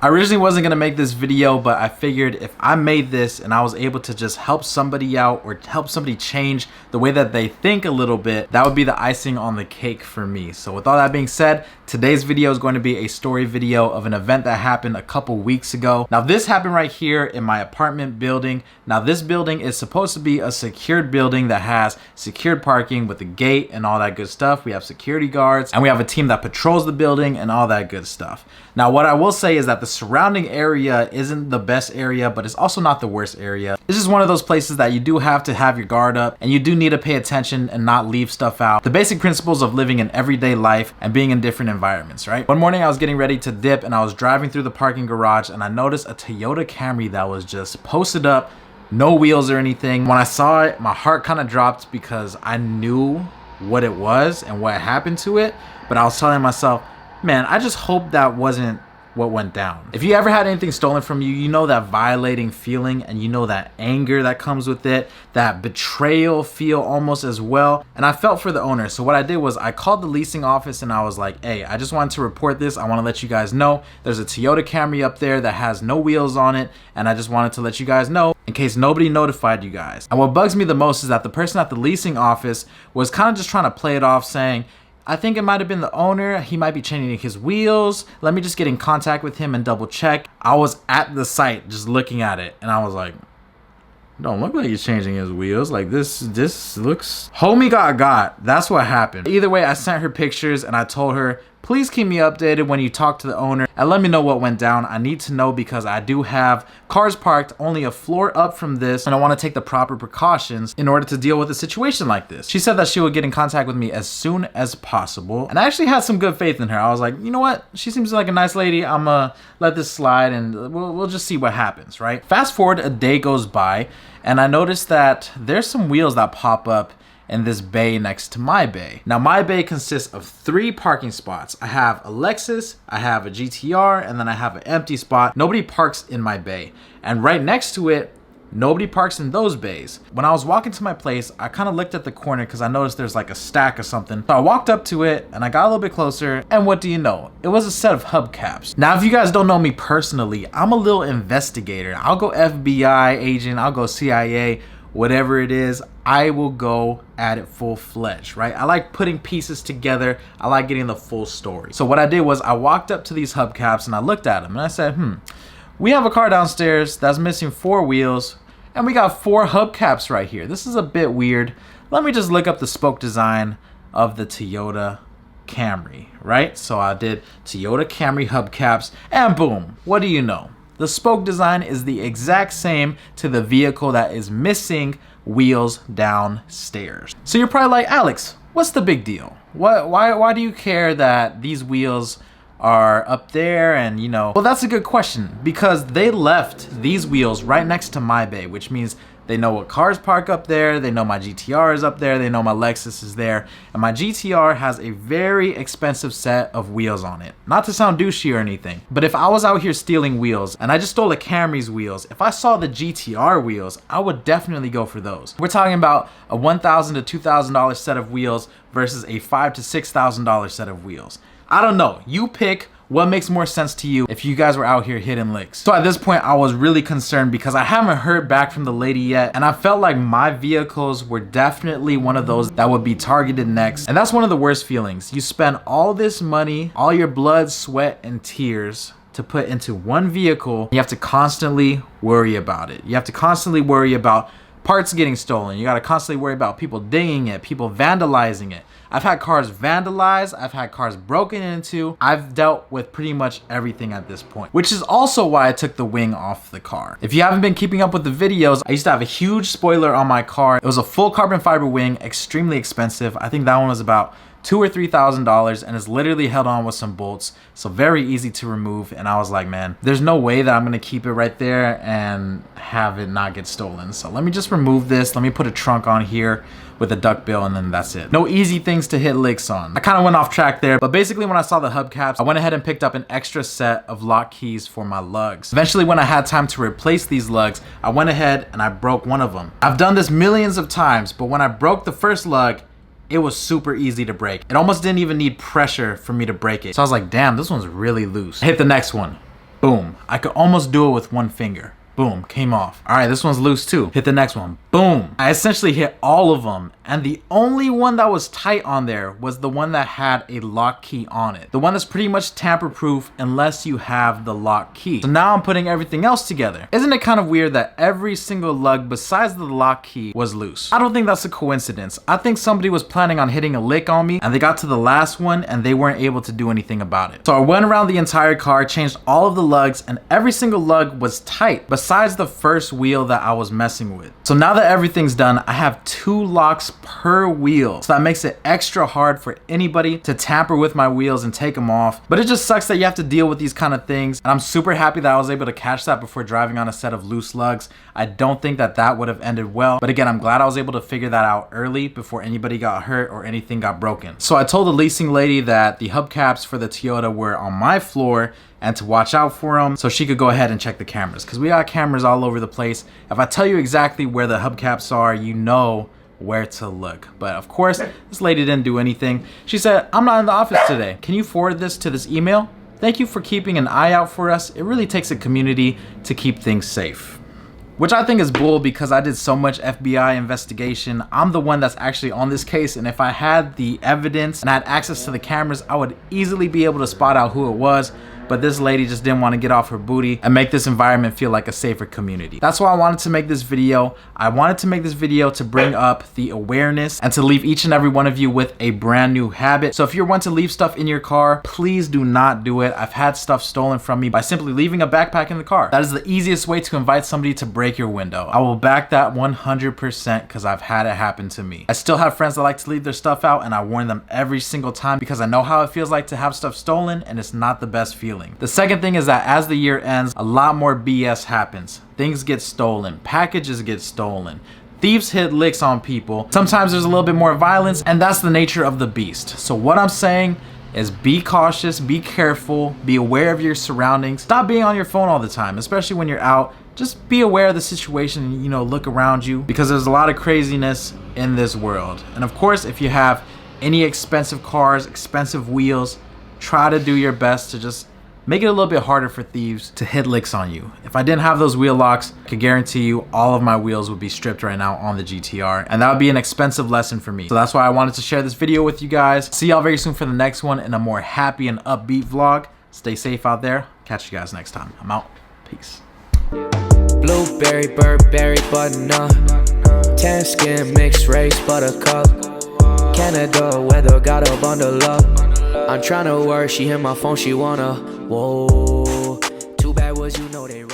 I originally wasn't gonna make this video, but I figured if I made this and I was able to just help somebody out or help somebody change the way that they think a little bit, that would be the icing on the cake for me. So with all that being said, today's video is going to be a story video of an event that happened a couple weeks ago. Now this happened right here in my apartment building. Now this building is supposed to be a secured building that has secured parking with a gate and all that good stuff. We have security guards and we have a team that patrols the building and all that good stuff. Now what I will say is that the surrounding area isn't the best area, but it's also not the worst area. This is one of those places that you do have to have your guard up and you do need to pay attention and not leave stuff out. The basic principles of living in everyday life and being in different environments, right? One morning I was getting ready to dip and I was driving through the parking garage and I noticed a Toyota Camry that was just posted up, no wheels or anything. When I saw it, my heart kind of dropped because I knew what it was and what happened to it, but I was telling myself, man, I just hope that wasn't what went down. If you ever had anything stolen from you, you know that violating feeling and you know that anger that comes with it, that betrayal feel almost as well. And I felt for the owner. So what I did was I called the leasing office and I was like, hey, I just wanted to report this. I want to let you guys know there's a Toyota Camry up there that has no wheels on it. And I just wanted to let you guys know in case nobody notified you guys. And what bugs me the most is that the person at the leasing office was kind of just trying to play it off saying, I think it might have been the owner. He might be changing his wheels. Let me just get in contact with him and double check. I was at the site just looking at it and I was like, don't look like he's changing his wheels. Like this looks, homie got. That's what happened. Either way, I sent her pictures and I told her, please keep me updated when you talk to the owner and let me know what went down. I need to know because I do have cars parked only a floor up from this and I want to take the proper precautions in order to deal with a situation like this. She said that she would get in contact with me as soon as possible. And I actually had some good faith in her. I was like, you know what? She seems like a nice lady. I'm gonna let this slide and we'll just see what happens, right? Fast forward, a day goes by and I noticed that there's some wheels that pop up in this bay next to my bay. Now my bay consists of 3 parking spots. I have a Lexus, I have a GTR, and then I have an empty spot. Nobody parks in my bay. And right next to it, nobody parks in those bays. When I was walking to my place, I kind of looked at the corner because I noticed there's like a stack or something. So I walked up to it and I got a little bit closer and what do you know? It was a set of hubcaps. Now, if you guys don't know me personally, I'm a little investigator. I'll go FBI agent, I'll go CIA, whatever it is, I will go at it full-fledged, right? I like putting pieces together. I like getting the full story. So what I did was I walked up to these hubcaps and I looked at them and I said, we have a car downstairs that's missing 4 wheels and we got 4 hubcaps right here. This is a bit weird. Let me just look up the spoke design of the Toyota Camry, right? So I did Toyota Camry hubcaps and boom, what do you know? The spoke design is the exact same to the vehicle that is missing wheels downstairs. So you're probably like, Alex, what's the big deal? Why do you care that these wheels are up there and you know? Well, that's a good question because they left these wheels right next to my bay, which means they know what cars park up there, they know my GTR is up there, they know my Lexus is there, and my GTR has a very expensive set of wheels on it. Not to sound douchey or anything, but if I was out here stealing wheels and I just stole a Camry's wheels, if I saw the GTR wheels, I would definitely go for those. We're talking about a $1,000 to $2,000 set of wheels versus a $5,000 to $6,000 set of wheels. I don't know, you pick what makes more sense to you if you guys were out here hitting licks. So at this point, I was really concerned because I haven't heard back from the lady yet. And I felt like my vehicles were definitely one of those that would be targeted next. And that's one of the worst feelings. You spend all this money, all your blood, sweat, and tears to put into one vehicle. You have to constantly worry about it. You have to constantly worry about parts getting stolen. You gotta constantly worry about people dinging it, people vandalizing it. I've had cars vandalized, I've had cars broken into, I've dealt with pretty much everything at this point, which is also why I took the wing off the car. If you haven't been keeping up with the videos, I used to have a huge spoiler on my car. It was a full carbon fiber wing, extremely expensive. I think that one was about $2,000 or $3,000 and it's literally held on with some bolts, so very easy to remove. And I was like, man, there's no way that I'm gonna keep it right there and have it not get stolen. So let me just remove this. Let me put a trunk on here with a duckbill and then that's it. No easy things to hit licks on. I kind of went off track there, but basically when I saw the hubcaps, I went ahead and picked up an extra set of lock keys for my lugs. Eventually when I had time to replace these lugs, I went ahead and I broke one of them. I've done this millions of times, but when I broke the first lug, it was super easy to break. It almost didn't even need pressure for me to break it. So I was like, damn, this one's really loose. I hit the next one. Boom. I could almost do it with one finger. Boom, came off. All right, this one's loose too. Hit the next one. Boom. I essentially hit all of them, and the only one that was tight on there was the one that had a lock key on it. The one that's pretty much tamper-proof unless you have the lock key. So now I'm putting everything else together. Isn't it kind of weird that every single lug besides the lock key was loose? I don't think that's a coincidence. I think somebody was planning on hitting a lick on me, and they got to the last one and they weren't able to do anything about it. So I went around the entire car, changed all of the lugs, and every single lug was tight besides the first wheel that I was messing with. So now that everything's done, I have 2 locks per wheel. So that makes it extra hard for anybody to tamper with my wheels and take them off. But it just sucks that you have to deal with these kind of things. And I'm super happy that I was able to catch that before driving on a set of loose lugs. I don't think that that would have ended well. But again, I'm glad I was able to figure that out early before anybody got hurt or anything got broken. So I told the leasing lady that the hubcaps for the Toyota were on my floor and to watch out for them so she could go ahead and check the cameras, because we got cameras all over the place. If I tell you exactly where the hubcaps are, you know where to look. But of course, this lady didn't do anything. She said, "I'm not in the office today. Can you forward this to this email? Thank you for keeping an eye out for us. It really takes a community to keep things safe." Which I think is bull, because I did so much FBI investigation. I'm the one that's actually on this case, and if I had the evidence and I had access to the cameras, I would easily be able to spot out who it was. But this lady just didn't want to get off her booty and make this environment feel like a safer community. That's why I wanted to make this video. I wanted to make this video to bring up the awareness and to leave each and every one of you with a brand new habit. So if you're one to leave stuff in your car, please do not do it. I've had stuff stolen from me by simply leaving a backpack in the car. That is the easiest way to invite somebody to break your window. I will back that 100% because I've had it happen to me. I still have friends that like to leave their stuff out, and I warn them every single time because I know how it feels like to have stuff stolen, and it's not the best feeling. The second thing is that as the year ends, a lot more BS happens. Things get stolen, packages get stolen, thieves hit licks on people. Sometimes there's a little bit more violence, and that's the nature of the beast. So what I'm saying is be cautious, be careful, be aware of your surroundings. Stop being on your phone all the time, especially when you're out. Just be aware of the situation, you know, look around you, because there's a lot of craziness in this world. And of course, if you have any expensive cars, expensive wheels, try to do your best to just make it a little bit harder for thieves to hit licks on you. If I didn't have those wheel locks, I could guarantee you all of my wheels would be stripped right now on the GTR, and that would be an expensive lesson for me. So that's why I wanted to share this video with you guys. See y'all very soon for the next one in a more happy and upbeat vlog. Stay safe out there. Catch you guys next time. I'm out. Peace. Blueberry, Burberry, button-up, tan skin, mixed race, buttercup, Canada weather, got a bundle up. I'm tryna work, she hit my phone, she wanna, whoa. Too bad was you know they